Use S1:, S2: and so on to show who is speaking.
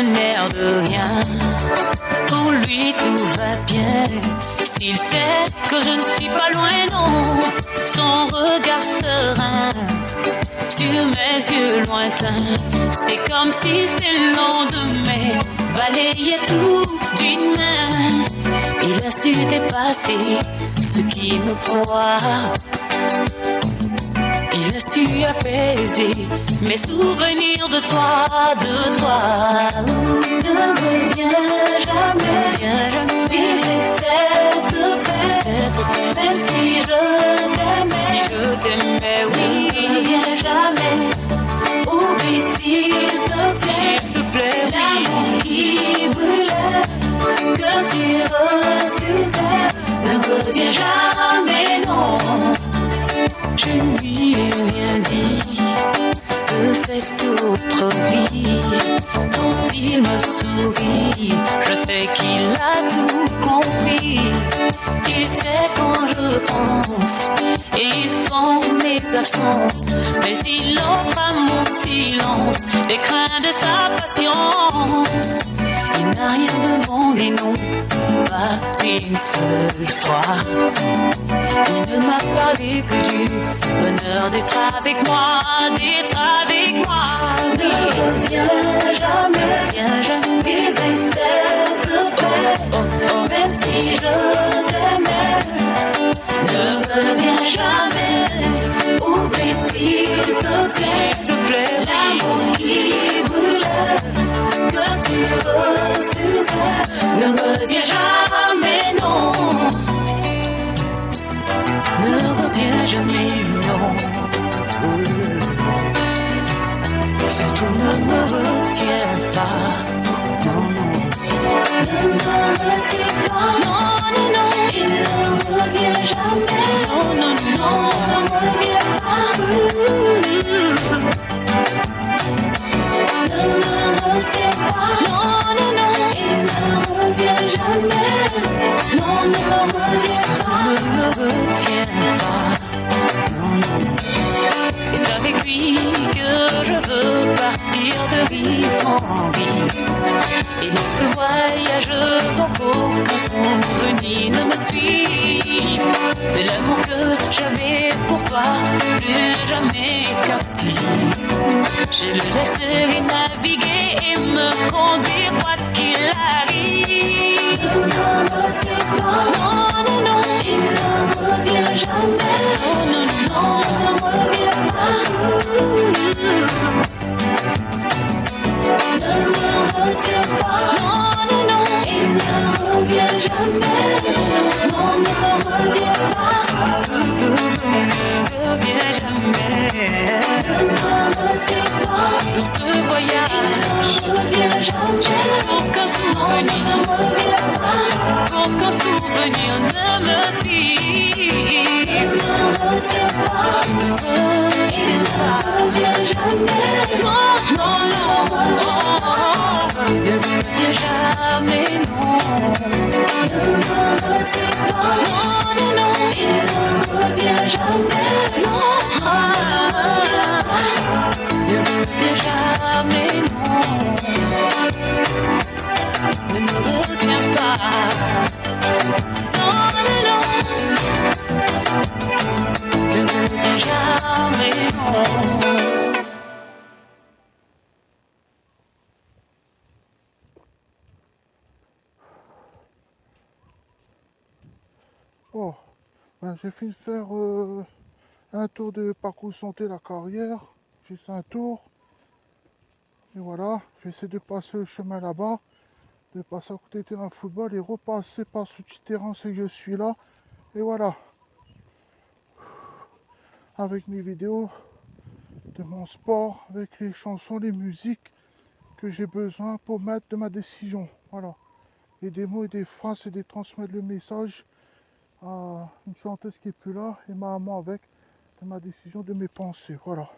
S1: un air de rien. Pour lui tout va bien. S'il sait que je ne suis pas loin, non. Son regard serein sur mes yeux lointains. C'est comme si c'est le lendemain balayait tout d'une main. Il a su dépasser ce qui me proie. Il a su apaiser mes souvenirs de toi, de toi. Ne reviens jamais, viens jamais briser cette paix, même si je t'aimais, oui. Ne reviens jamais, oublie s'il te plaît, l'amour qui brûlait, que tu refusais. Ne reviens jamais, non. Je ne lui ai rien dit de cette autre vie dont il me sourit. Je sais qu'il a tout compris. Il sait quand je pense et il sent mes absences. Mais il offre à mon silence les craintes de sa patience. Il n'a rien demandé, non, pas une seule fois. Il ne m'a parlé que du bonheur d'être avec moi, d'être avec moi. Ne reviens jamais briser cette paix, même si je t'aimais. Ne reviens jamais, oublie s'il te plaît, l'amour qui brûlait, que tu refusais. Ne reviens jamais, non. Ne reviens jamais, non. Surtout ne me retiens pas, non, non. Ne me retiens pas, non, non, non. Il ne revient jamais, non, non, non. Ne reviens pas. Ne me retiens pas, non, non, non. Il ne revient jamais, non, ne me reviens pas. Surtout ne me retiens pas, non, non. C'est avec lui que je veux partir de vie en vie. Et dans ce voyage faut qu'aucun souvenir ne me suive. De l'amour que j'avais pour toi, plus jamais captif. Je le laisserai naviguer et me conduire quoi qu'il arrive. Ne me retiens pas, non, non, non. Il ne revient jamais, non, non, non. Ne me reviens pas. Ne me retiens pas, non, non, non. Il ne revient jamais, non, ne me reviens pas. Ne reviens jamais. Ne me retiens pas. Dans ce voyage, ne reviens jamais. Aucun souvenir, ne me reviens pas. Aucun souvenir ne me suit. Ne me retiens pas. Ne reviens jamais. Non, non, non, non. Ne reviens jamais, non. Ne me retiens pas. Non, non, non. Il ne revient jamais, non. Ne reviens jamais, non. Ne me retiens pas. Non, non, non. Ne reviens jamais, non.
S2: Oh, ben, j'ai fini de faire un tour de parcours santé la carrière, juste un tour, et voilà, je vais essayer de passer le chemin là-bas, de passer à côté du terrain de football et repasser par ce petit terrain, c'est que je suis là, et voilà, avec mes vidéos de mon sport, avec les chansons, les musiques que j'ai besoin pour mettre de ma décision, voilà, et des mots et des phrases et de transmettre le message à une chanteuse qui est plus là et ma maman avec de ma décision, de mes pensées, voilà.